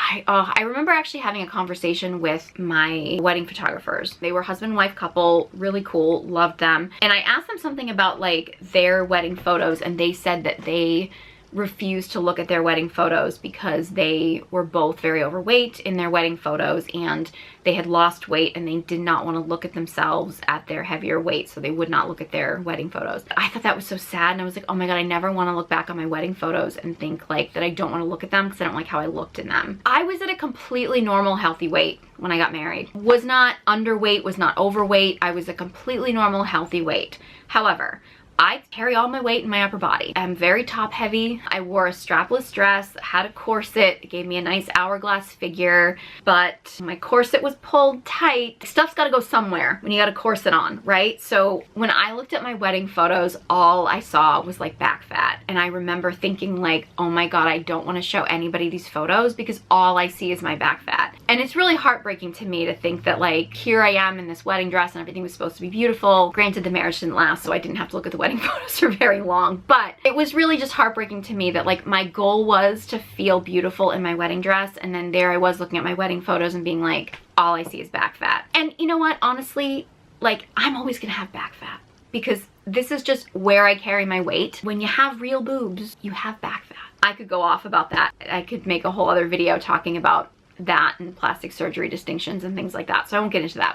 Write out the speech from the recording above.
I remember actually having a conversation with my wedding photographers. They were husband and wife couple, really cool, loved them. And I asked them something about like their wedding photos, and they said that they refused to look at their wedding photos because they were both very overweight in their wedding photos, and they had lost weight and they did not want to look at themselves at their heavier weight, so they would not look at their wedding photos. I thought that was so sad, and I was like, oh my god, I never want to look back on my wedding photos and think like that I don't want to look at them because I don't like how I looked in them. I was at a completely normal, healthy weight when I got married. Was not underweight, was not overweight. I was a completely normal, healthy weight. However, I carry all my weight in my upper body. I'm very top heavy. I wore a strapless dress, had a corset. It gave me a nice hourglass figure, but my corset was pulled tight. Stuff's gotta go somewhere when you got a corset on, right? So when I looked at my wedding photos, all I saw was like back fat. And I remember thinking like, oh my god, I don't wanna show anybody these photos because all I see is my back fat. And it's really heartbreaking to me to think that like, here I am in this wedding dress and everything was supposed to be beautiful. Granted, the marriage didn't last, so I didn't have to look at the wedding photos for very long, but it was really just heartbreaking to me that like my goal was to feel beautiful in my wedding dress, and then there I was looking at my wedding photos and being like, all I see is back fat. And you know what, honestly, like I'm always gonna have back fat because this is just where I carry my weight. When you have real boobs, you have back fat. I could go off about that. I could make a whole other video talking about that and plastic surgery distinctions and things like that, so I won't get into that.